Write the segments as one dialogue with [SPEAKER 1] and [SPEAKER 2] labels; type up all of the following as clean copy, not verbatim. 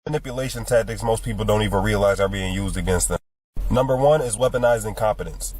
[SPEAKER 1] Manipulation tactics most people don't even realize are being used against them. Number one is weaponized incompetence.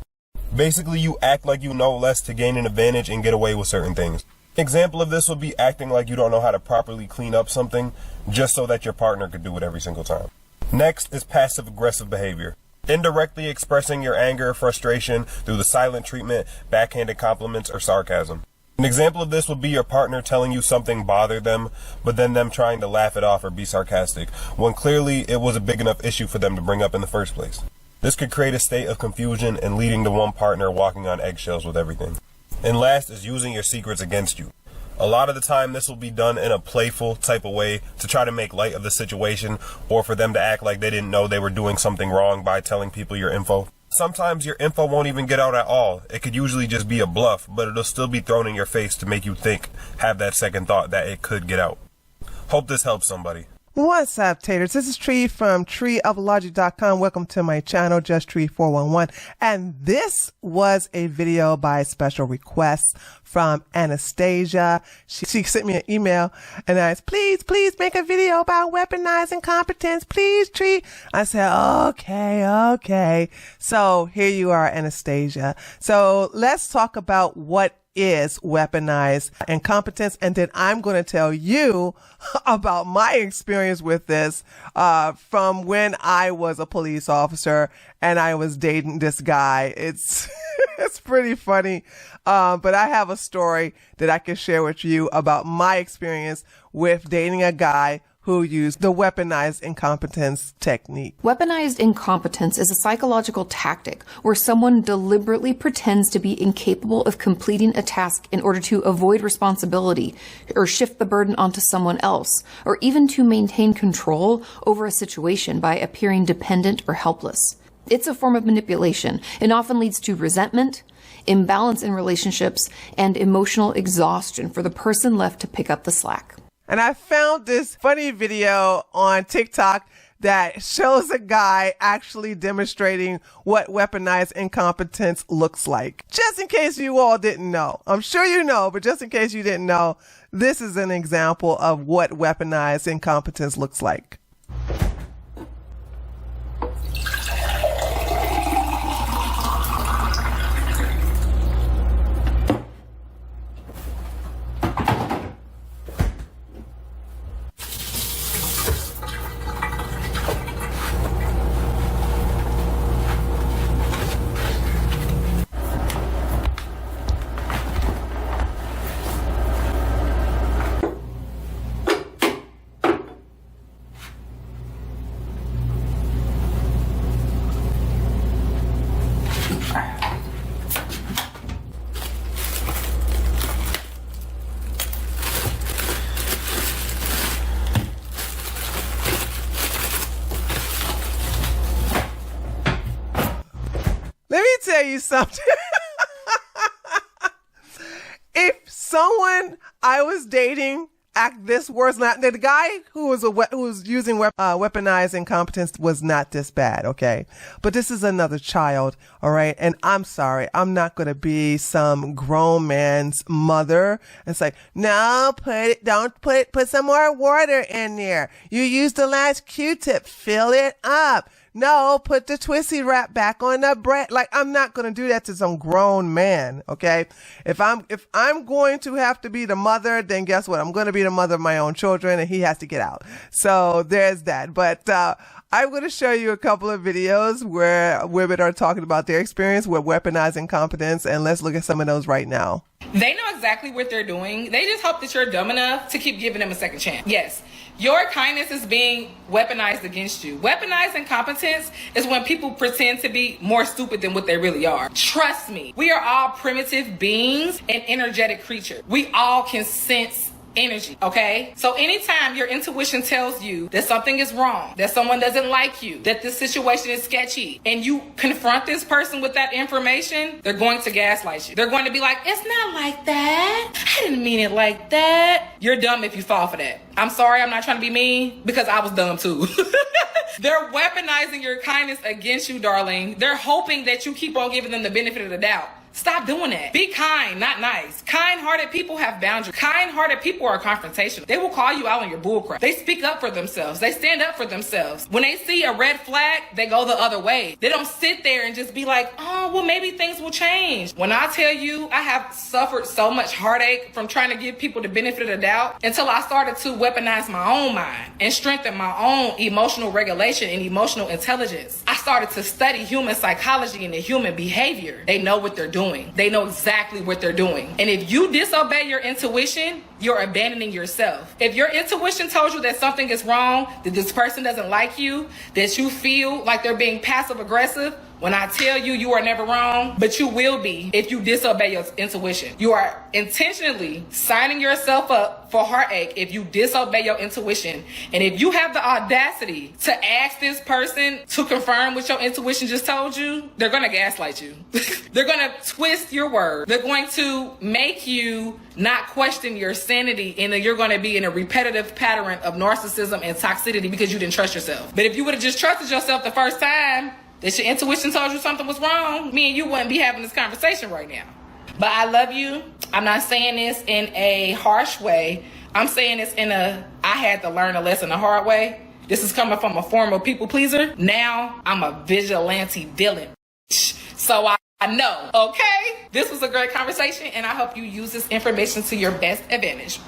[SPEAKER 1] Basically, you act like you know less to gain an advantage and get away with certain things. Example of this would be acting like you don't know how to properly clean up something just so that your partner could do it every single time. Next is passive-aggressive behavior. Indirectly expressing your anger or frustration through the silent treatment, backhanded compliments, or sarcasm. An example of this would be your partner telling you something bothered them, but then them trying to laugh it off or be sarcastic, when clearly it was a big enough issue for them to bring up in the first place. This could create a state of confusion and leading to one partner walking on eggshells with everything. And last is using your secrets against you. A lot of the time this will be done in a playful type of way to try to make light of the situation or for them to act like they didn't know they were doing something wrong by telling people your info. Sometimes your info won't even get out at all. It could usually just be a bluff, but it'll still be thrown in your face to make you have that second thought that it could get out. Hope this helps somebody.
[SPEAKER 2] What's up, taters? This is Tree from treeoflogic.com. Welcome to my channel, Just Tree 411. And this was a video by special request from Anastasia. She sent me an email and asked, please make a video about weaponized incompetence. Please, Tree. I said, okay. So here you are, Anastasia. So let's talk about what is weaponized incompetence, and then I'm going to tell you about my experience with this from when I was a police officer and I was dating this guy. It's it's pretty funny, but I have a story that I can share with you about my experience with dating a guy who used the weaponized incompetence technique.
[SPEAKER 3] Weaponized incompetence is a psychological tactic where someone deliberately pretends to be incapable of completing a task in order to avoid responsibility or shift the burden onto someone else, or even to maintain control over a situation by appearing dependent or helpless. It's a form of manipulation and often leads to resentment, imbalance in relationships, and emotional exhaustion for the person left to pick up the slack.
[SPEAKER 2] And I found this funny video on TikTok that shows a guy actually demonstrating what weaponized incompetence looks like. Just in case you all didn't know. I'm sure you know, but just in case you didn't know, this is an example of what weaponized incompetence looks like. Let me tell you something. If someone I was dating act this worse, not the guy who was using weaponized incompetence was not this bad, okay? But this is another child, all right? And I'm sorry, I'm not going to be some grown man's mother and say, no, put some more water in there. You used the last Q-tip, fill it up. No, put the twisty wrap back on the bread. Like, I'm not going to do that to some grown man. Okay. If I'm going to have to be the mother, then guess what? I'm going to be the mother of my own children and he has to get out. So there's that. But, I'm going to show you a couple of videos where women are talking about their experience with weaponized incompetence. And let's look at some of those right now.
[SPEAKER 4] They know exactly what they're doing. They just hope that you're dumb enough to keep giving them a second chance. Yes, your kindness is being weaponized against you. Weaponized incompetence is when people pretend to be more stupid than what they really are. Trust me, we are all primitive beings and energetic creatures. We all can sense energy, okay? So anytime your intuition tells you that something is wrong, that someone doesn't like you, that this situation is sketchy, and you confront this person with that information, they're going to gaslight you. They're going to be like, it's not like that. I didn't mean it like that. You're dumb if you fall for that. I'm sorry, I'm not trying to be mean, because I was dumb too. They're weaponizing your kindness against you, darling. They're hoping that you keep on giving them the benefit of the doubt. Stop doing that. Be kind, not nice. Kind-hearted people have boundaries. Kind-hearted people are confrontational. They will call you out on your bullcrap. They speak up for themselves. They stand up for themselves. When they see a red flag, they go the other way. They don't sit there and just be like, oh, well, maybe things will change. When I tell you, I have suffered so much heartache from trying to give people the benefit of the doubt until I started to weaponize my own mind and strengthen my own emotional regulation and emotional intelligence. I started to study human psychology and the human behavior. They know what they're doing. They know exactly what they're doing. And if you disobey your intuition, you're abandoning yourself. If your intuition told you that something is wrong, that this person doesn't like you, that you feel like they're being passive aggressive, when I tell you, you are never wrong, but you will be if you disobey your intuition. You are intentionally signing yourself up for heartache if you disobey your intuition. And if you have the audacity to ask this person to confirm what your intuition just told you, they're going to gaslight you. They're going to twist your word. They're going to make you not question your sanity, and then you're going to be in a repetitive pattern of narcissism and toxicity because you didn't trust yourself. But if you would have just trusted yourself the first time, that your intuition told you something was wrong, me and you wouldn't be having this conversation right now. But I love you. I'm not saying this in a harsh way. I'm saying this in a, I had to learn a lesson the hard way. This is coming from a former people pleaser. Now I'm a vigilante villain. So I know, okay? This was a great conversation, and I hope you use this information to your best advantage.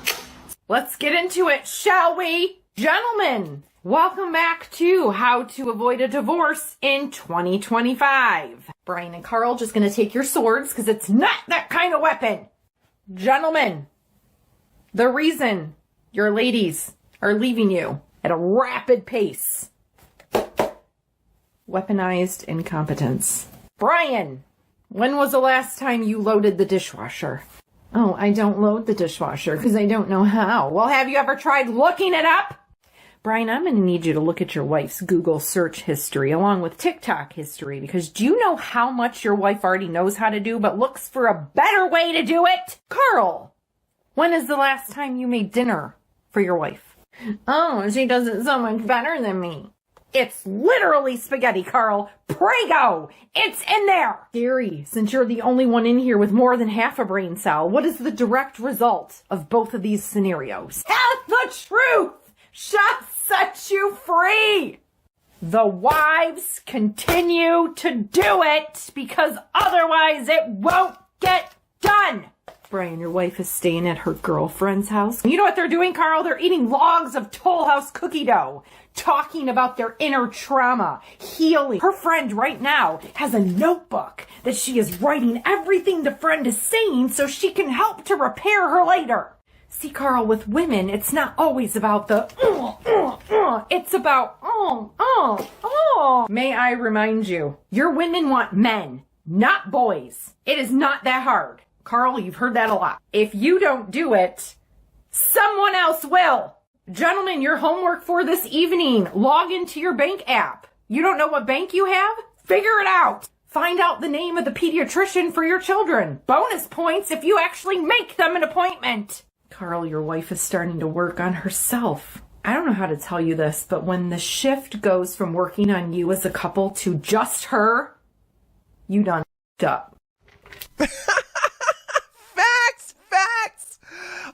[SPEAKER 5] Let's get into it, shall we? Gentlemen, welcome back to How to Avoid a Divorce in 2025. Brian and Carl just going to take your swords because it's not that kind of weapon. Gentlemen, the reason your ladies are leaving you at a rapid pace. Weaponized incompetence. Brian, when was the last time you loaded the dishwasher? Oh, I don't load the dishwasher because I don't know how. Well, have you ever tried looking it up? Brian, I'm going to need you to look at your wife's Google search history along with TikTok history, because do you know how much your wife already knows how to do but looks for a better way to do it? Carl, when is the last time you made dinner for your wife? Oh, she does it so much better than me. It's literally spaghetti, Carl. Prego! It's in there! Gary, since you're the only one in here with more than half a brain cell, what is the direct result of both of these scenarios? Tell the truth! Shall set you free! The wives continue to do it because otherwise it won't get done. Brian, your wife is staying at her girlfriend's house. You know what they're doing, Carl? They're eating logs of Toll House cookie dough, talking about their inner trauma, healing. Her friend right now has a notebook that she is writing everything the friend is saying so she can help to repair her later. See, Carl, with women, it's not always about the, it's about, May I remind you, your women want men, not boys. It is not that hard. Carl, you've heard that a lot. If you don't do it, someone else will. Gentlemen, your homework for this evening, log into your bank app. You don't know what bank you have? Figure it out. Find out the name of the pediatrician for your children. Bonus points if you actually make them an appointment. Carl, your wife is starting to work on herself. I don't know how to tell you this, but when the shift goes from working on you as a couple to just her, you done up.
[SPEAKER 2] Facts.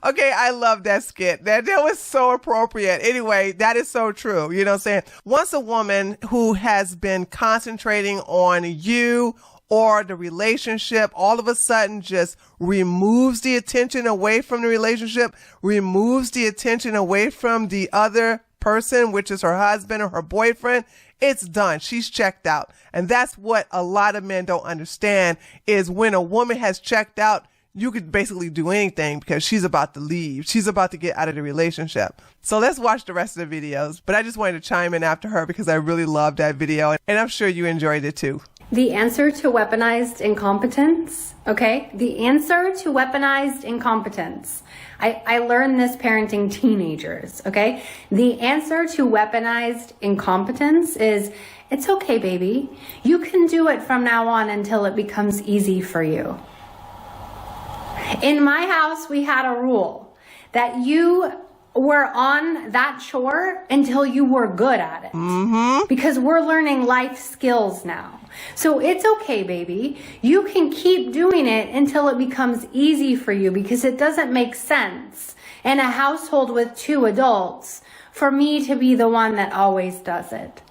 [SPEAKER 2] Okay, I love that skit. That was so appropriate. Anyway, that is so true. You know what I'm saying? Once a woman who has been concentrating on you or the relationship all of a sudden just removes the attention away from the relationship, removes the attention away from the other person, which is her husband or her boyfriend, it's done. She's checked out. And that's what a lot of men don't understand is when a woman has checked out, you could basically do anything because she's about to leave. She's about to get out of the relationship. So let's watch the rest of the videos. But I just wanted to chime in after her because I really loved that video. And I'm sure you enjoyed it too.
[SPEAKER 6] The answer to weaponized incompetence, okay? The answer to weaponized incompetence. I learned this parenting teenagers, okay? The answer to weaponized incompetence is, it's okay, baby. You can do it from now on until it becomes easy for you. In my house, we had a rule that you were on that chore until you were good at it. Because we're learning life skills now. So it's okay, baby. You can keep doing it until it becomes easy for you, because it doesn't make sense in a household with 2 adults for me to be the one that always does it.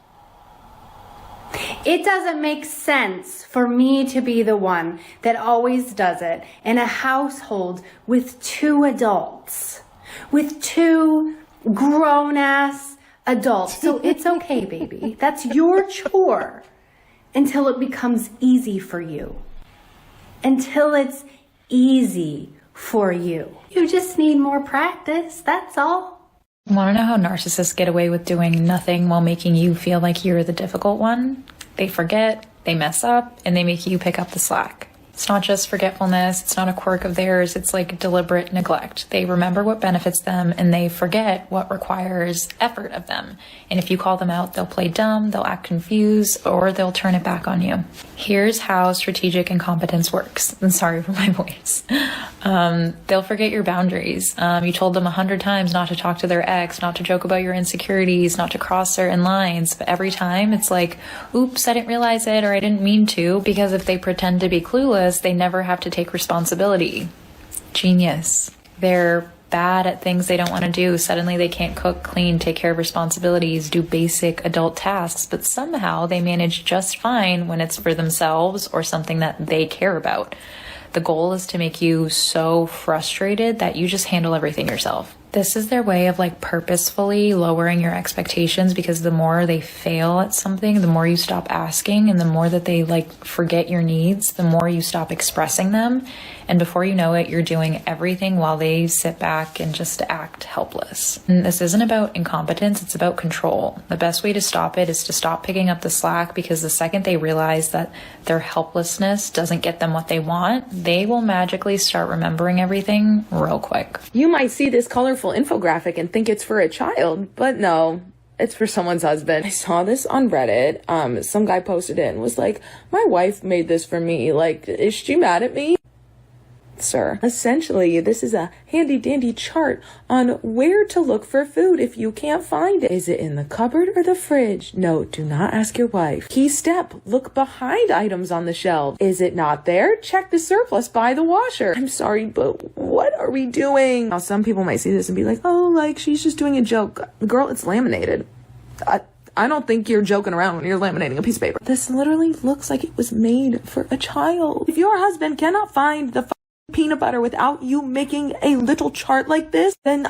[SPEAKER 6] It doesn't make sense for me to be the one that always does it in a household with 2 adults, with 2 grown-ass adults. So it's okay, baby. That's your chore until it becomes easy for you. Until it's easy for you. You just need more practice, that's all.
[SPEAKER 7] Want to know how narcissists get away with doing nothing while making you feel like you're the difficult one? They forget, they mess up, and they make you pick up the slack. It's not just forgetfulness, it's not a quirk of theirs, it's like deliberate neglect. They remember what benefits them, and they forget what requires effort of them. And if you call them out, they'll play dumb, they'll act confused, or they'll turn it back on you. Here's how strategic incompetence works. I'm sorry for my voice. They'll forget your boundaries. You told them 100 times not to talk to their ex, not to joke about your insecurities, not to cross certain lines. But every time it's like, oops, I didn't realize it, or I didn't mean to. Because if they pretend to be clueless, they never have to take responsibility. Genius. They're bad at things they don't want to do. Suddenly they can't cook, clean, take care of responsibilities, do basic adult tasks, but somehow they manage just fine when it's for themselves or something that they care about. The goal is to make you so frustrated that you just handle everything yourself. This is their way of like purposefully lowering your expectations, because the more they fail at something, the more you stop asking, and the more that they like forget your needs, the more you stop expressing them. And before you know it, you're doing everything while they sit back and just act helpless. And this isn't about incompetence, it's about control. The best way to stop it is to stop picking up the slack, because the second they realize that their helplessness doesn't get them what they want, they will magically start remembering everything real quick.
[SPEAKER 8] You might see this colorful infographic and think it's for a child, but no, it's for someone's husband. I saw this on Reddit. Some guy posted it and was like, my wife made this for me. Like, is she mad at me? Sir, essentially, this is a handy dandy chart on where to look for food if you can't find it. Is it in the cupboard or the fridge? No, do not ask your wife. Key step, look behind items on the shelf. Is it not there? Check the surplus by the washer. I'm sorry, but what are we doing? Now, some people might see this and be like, oh, like, she's just doing a joke. Girl, it's laminated. I don't think you're joking around when you're laminating a piece of paper. This literally looks like it was made for a child. If your husband cannot find the peanut butter without you making a little chart like this, then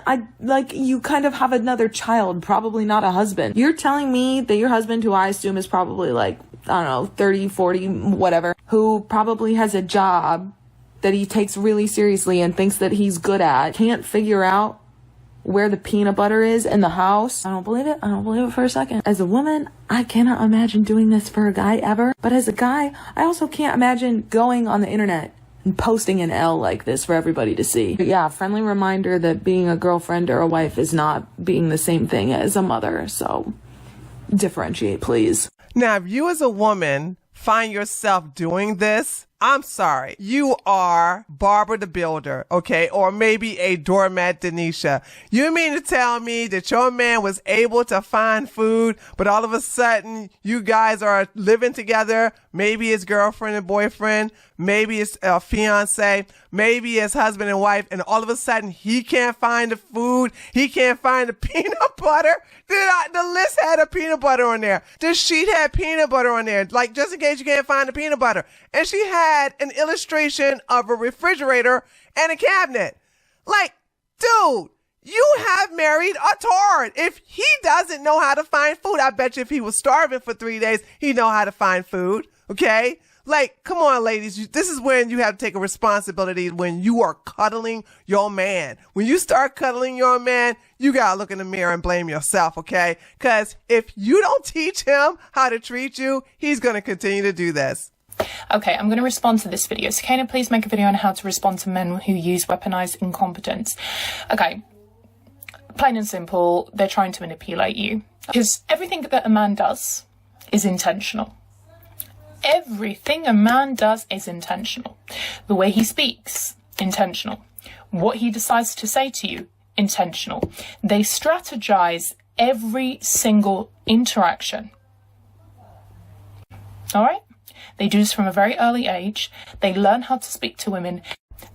[SPEAKER 8] you kind of have another child, probably not a husband. You're telling me that your husband, who I assume is probably like, I don't know, 30, 40, whatever, who probably has a job that he takes really seriously and thinks that he's good at, can't figure out where the peanut butter is in the house? I don't believe it. I don't believe it for a second. As a woman, I cannot imagine doing this for a guy ever. But as a guy, I also can't imagine going on the internet and posting an L like this for everybody to see. But yeah, friendly reminder that being a girlfriend or a wife is not being the same thing as a mother. So differentiate, please.
[SPEAKER 2] Now, if you as a woman find yourself doing this, I'm sorry. You are Barbara the Builder, okay? Or maybe a doormat Denisha. You mean to tell me that your man was able to find food, but all of a sudden you guys are living together? Maybe it's girlfriend and boyfriend. Maybe it's a fiance. Maybe it's husband and wife. And all of a sudden he can't find the food. He can't find the peanut butter. The list had a peanut butter on there. The sheet had peanut butter on there. Like, just in case you can't find the peanut butter. And she had an illustration of a refrigerator and a cabinet. Like, dude, you have married a tard. If he doesn't know how to find food, I bet you if he was starving for 3 days, he'd know how to find food. Okay? Like, come on, ladies. This is when you have to take a responsibility when you are cuddling your man. When you start cuddling your man, you gotta look in the mirror and blame yourself, okay? Because if you don't teach him how to treat you, he's gonna continue to do this.
[SPEAKER 9] Okay, I'm going to respond to this video. So can I please make a video on how to respond to men who use weaponized incompetence? Okay, plain and simple, they're trying to manipulate you. Because everything that a man does is intentional. Everything a man does is intentional. The way he speaks, intentional. What he decides to say to you, intentional. They strategize every single interaction. All right? They do this from a very early age. They learn how to speak to women.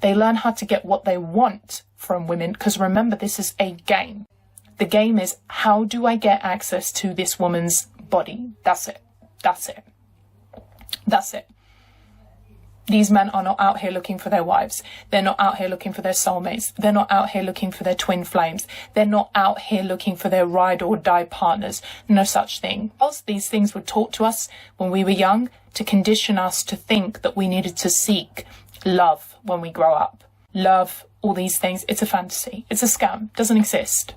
[SPEAKER 9] They learn how to get what they want from women, because remember, this is a game. The game is, how do I get access to this woman's body? That's it. That's it. That's it. These men are not out here looking for their wives. They're not out here looking for their soulmates. They're not out here looking for their twin flames. They're not out here looking for their ride or die partners. No such thing. These things were taught to us when we were young to condition us to think that we needed to seek love when we grow up. Love, all these things, it's a fantasy. It's a scam. Doesn't exist.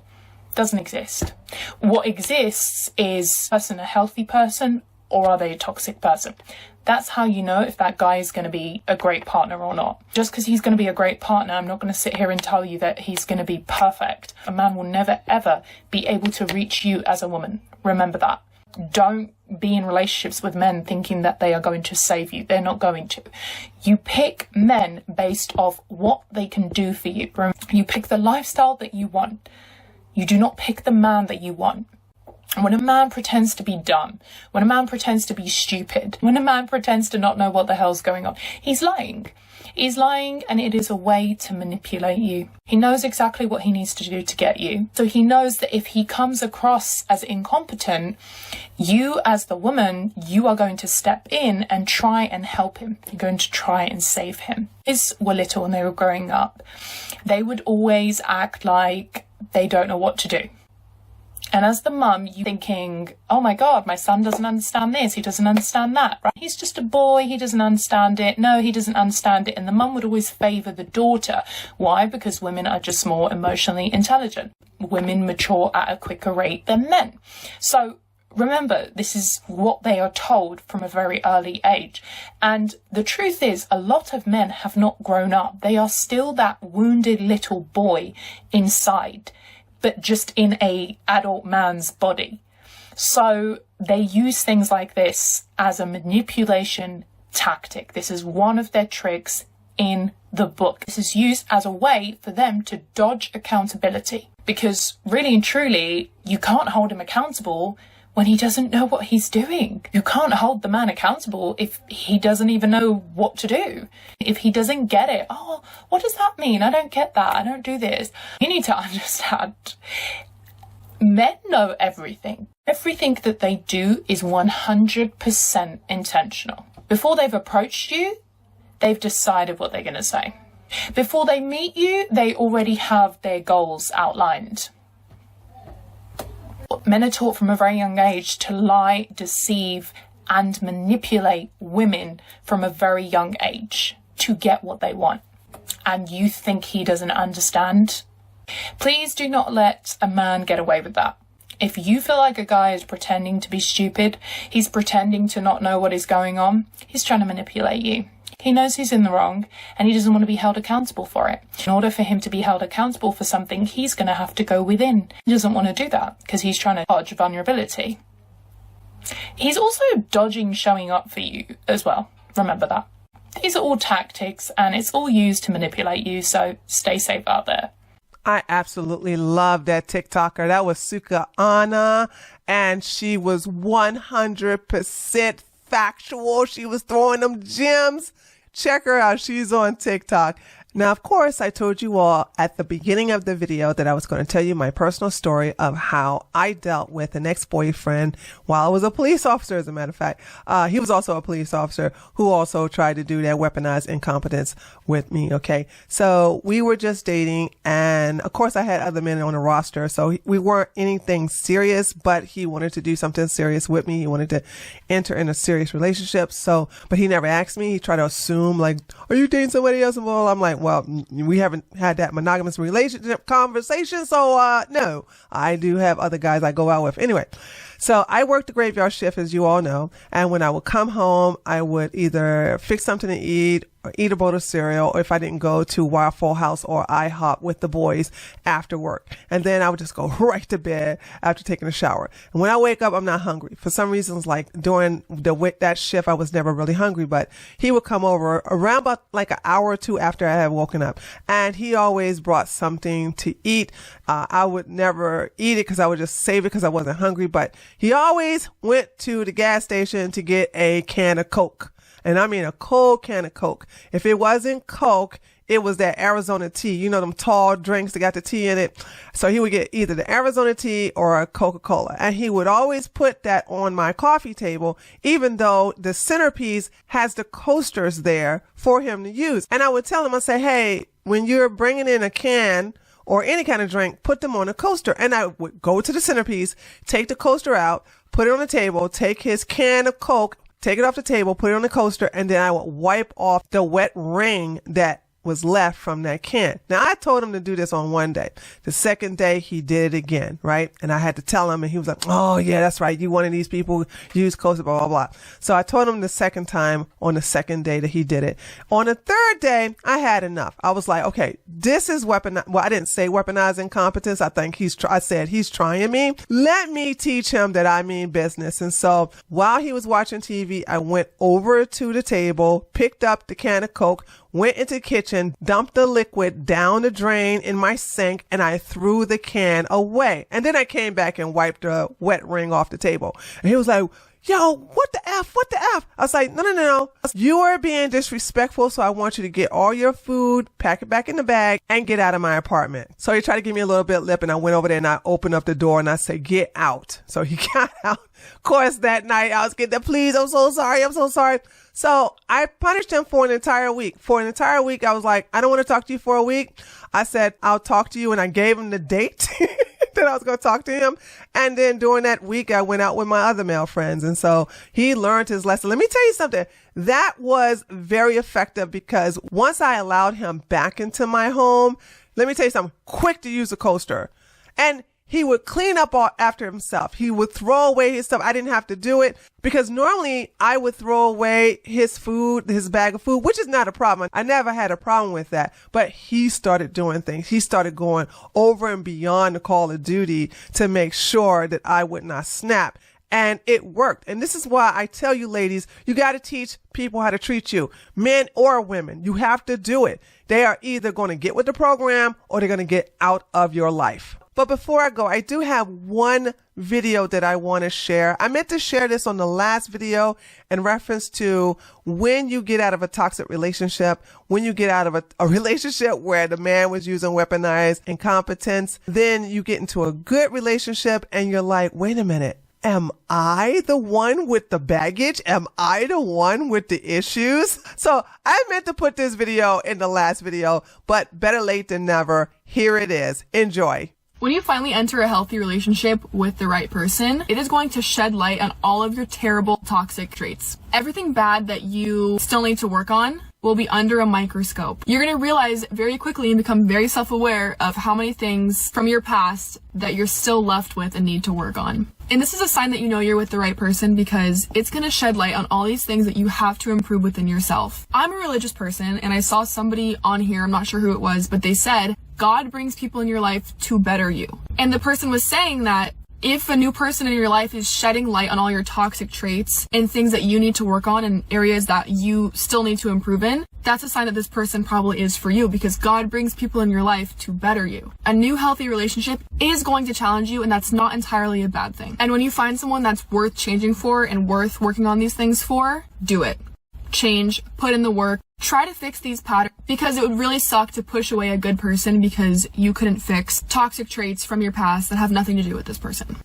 [SPEAKER 9] Doesn't exist. What exists is a healthy person, or are they a toxic person? That's how you know if that guy is going to be a great partner or not. Just because he's going to be a great partner, I'm not going to sit here and tell you that he's going to be perfect. A man will never ever be able to reach you as a woman. Remember that. Don't be in relationships with men thinking that they are going to save you. They're not going to. You pick men based off what they can do for you. You pick the lifestyle that you want. You do not pick the man that you want. When a man pretends to be dumb, when a man pretends to be stupid, when a man pretends to not know what the hell's going on, he's lying. He's lying, and it is a way to manipulate you. He knows exactly what he needs to do to get you. So he knows that if he comes across as incompetent, you as the woman, you are going to step in and try and help him. You're going to try and save him. Kids were little when they were growing up. They would always act like they don't know what to do. And as the mum, you're thinking, oh my God, my son doesn't understand this, he doesn't understand that, right? He's just a boy, he doesn't understand it. No, he doesn't understand it. And the mum would always favour the daughter. Why? Because women are just more emotionally intelligent. Women mature at a quicker rate than men. So remember, this is what they are told from a very early age. And the truth is, a lot of men have not grown up. They are still that wounded little boy inside, but just in a adult man's body. So they use things like this as a manipulation tactic. This is one of their tricks in the book. This is used as a way for them to dodge accountability, because really and truly, you can't hold him accountable when he doesn't know what he's doing. You can't hold the man accountable if he doesn't even know what to do. If he doesn't get it, oh, what does that mean? I don't get that. I don't do this. You need to understand, men know everything. Everything that they do is 100% intentional. Before they've approached you, they've decided what they're going to say. Before they meet you, they already have their goals outlined. Men are taught from a very young age to lie, deceive, and manipulate women from a very young age to get what they want. And you think he doesn't understand? Please do not let a man get away with that. If you feel like a guy is pretending to be stupid, he's pretending to not know what is going on, he's trying to manipulate you. He knows he's in the wrong, and he doesn't want to be held accountable for it. In order for him to be held accountable for something, he's going to have to go within. He doesn't want to do that because he's trying to dodge vulnerability. He's also dodging showing up for you as well. Remember that. These are all tactics, and it's all used to manipulate you, so stay safe out there.
[SPEAKER 2] I absolutely love that TikToker. That was Suka Anna, and she was 100% factual. She was throwing them gems. Check her out. She's on TikTok. Now, of course, I told you all at the beginning of the video that I was going to tell you my personal story of how I dealt with an ex-boyfriend while I was a police officer, as a matter of fact. He was also a police officer who also tried to do that weaponized incompetence with me, okay? So we were just dating, and of course I had other men on the roster, so we weren't anything serious, but he wanted to do something serious with me. He wanted to enter in a serious relationship, but he never asked me. He tried to assume, like, are you dating somebody else? Well, I'm like, well, we haven't had that monogamous relationship conversation, so no, I do have other guys I go out with. Anyway, So I worked the graveyard shift, as you all know. And when I would come home, I would either fix something to eat or eat a bowl of cereal, or if I didn't go to Waffle House or IHOP with the boys after work. And then I would just go right to bed after taking a shower. And when I wake up, I'm not hungry. For some reasons, like during that shift, I was never really hungry, but he would come over around about like an hour or two after I had woken up. And he always brought something to eat. I would never eat it because I would just save it because I wasn't hungry, but he always went to the gas station to get a can of Coke. And I mean a cold can of Coke. If it wasn't Coke, it was that Arizona tea. You know, them tall drinks that got the tea in it. So he would get either the Arizona tea or a Coca-Cola. And he would always put that on my coffee table, even though the centerpiece has the coasters there for him to use. And I would tell him, I say, hey, when you're bringing in a can or any kind of drink, put them on a coaster. And I would go to the centerpiece, take the coaster out, put it on the table, take his can of Coke, take it off the table, put it on the coaster, and then I would wipe off the wet ring that was left from that can. Now, I told him to do this on one day. The second day, he did it again, right? And I had to tell him, and he was like, oh, yeah, that's right. You one of these people use coaster, blah, blah, blah. So I told him the second time on the second day that he did it. On the third day, I had enough. I was like, okay, this is weaponized. Well, I didn't say weaponized incompetence. I think I said he's trying me. Let me teach him that I mean business. And so while he was watching TV, I went over to the table, picked up the can of Coke, went into the kitchen, dumped the liquid down the drain in my sink, and I threw the can away. And then I came back and wiped the wet ring off the table. And he was like, yo, what the F? What the F? I was like, no. You are being disrespectful, so I want you to get all your food, pack it back in the bag, and get out of my apartment. So he tried to give me a little bit lip, and I went over there and I opened up the door and I said, get out. So he got out. Of course, that night I was getting the please, I'm so sorry. So I punished him for an entire week. For an entire week, I was like, I don't want to talk to you for a week. I said, I'll talk to you. And I gave him the date that I was going to talk to him. And then during that week, I went out with my other male friends. And so he learned his lesson. Let me tell you something. That was very effective because once I allowed him back into my home, let me tell you something, quick to use a coaster. And he would clean up all after himself. He would throw away his stuff. I didn't have to do it because normally I would throw away his food, his bag of food, which is not a problem. I never had a problem with that, but he started doing things. He started going over and beyond the call of duty to make sure that I would not snap. And it worked. And this is why I tell you, ladies, you got to teach people how to treat you, men or women. You have to do it. They are either going to get with the program or they're going to get out of your life. But before I go, I do have one video that I want to share. I meant to share this on the last video in reference to when you get out of a toxic relationship, when you get out of a relationship where the man was using weaponized incompetence, then you get into a good relationship and you're like, wait a minute. Am I the one with the baggage? Am I the one with the issues? So I meant to put this video in the last video, but better late than never. Here it is. Enjoy.
[SPEAKER 10] When you finally enter a healthy relationship with the right person, it is going to shed light on all of your terrible toxic traits. Everything bad that you still need to work on will be under a microscope. You're going to realize very quickly and become very self-aware of how many things from your past that you're still left with and need to work on. And this is a sign that you know you're with the right person because it's going to shed light on all these things that you have to improve within yourself. I'm a religious person and I saw somebody on here, I'm not sure who it was, but they said, God brings people in your life to better you. And the person was saying that if a new person in your life is shedding light on all your toxic traits and things that you need to work on and areas that you still need to improve in, that's a sign that this person probably is for you because God brings people in your life to better you. A new healthy relationship is going to challenge you and that's not entirely a bad thing. And when you find someone that's worth changing for and worth working on these things for, do it. Change, put in the work, try to fix these patterns because it would really suck to push away a good person because you couldn't fix toxic traits from your past that have nothing to do with this person.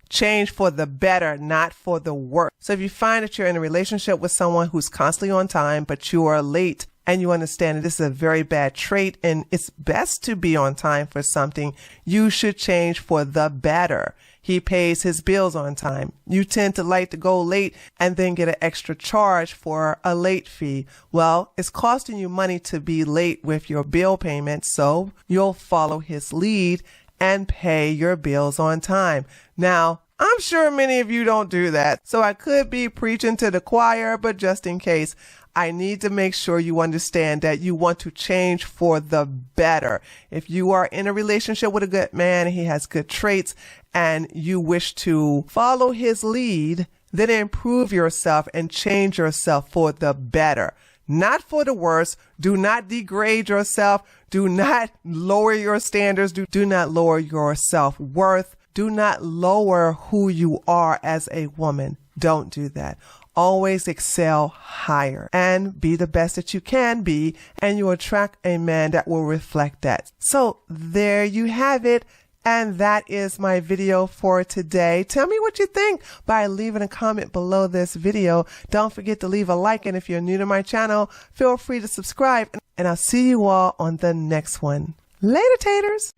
[SPEAKER 2] Change for the better, not for the worse. So if you find that you're in a relationship with someone who's constantly on time, but you are late and you understand that this is a very bad trait and it's best to be on time for something, you should change for the better. He pays his bills on time. You tend to like to go late and then get an extra charge for a late fee. Well, it's costing you money to be late with your bill payment, so you'll follow his lead and pay your bills on time. Now, I'm sure many of you don't do that. So I could be preaching to the choir, but just in case, I need to make sure you understand that you want to change for the better. If you are in a relationship with a good man, he has good traits, and you wish to follow his lead, then improve yourself and change yourself for the better, not for the worse. Do not degrade yourself. Do not lower your standards. Do not lower your self-worth. Do not lower who you are as a woman. Don't do that. Always excel higher and be the best that you can be, and you attract a man that will reflect that. So there you have it. And that is my video for today. Tell me what you think by leaving a comment below this video. Don't forget to leave a like. And if you're new to my channel, feel free to subscribe. And I'll see you all on the next one. Later, taters.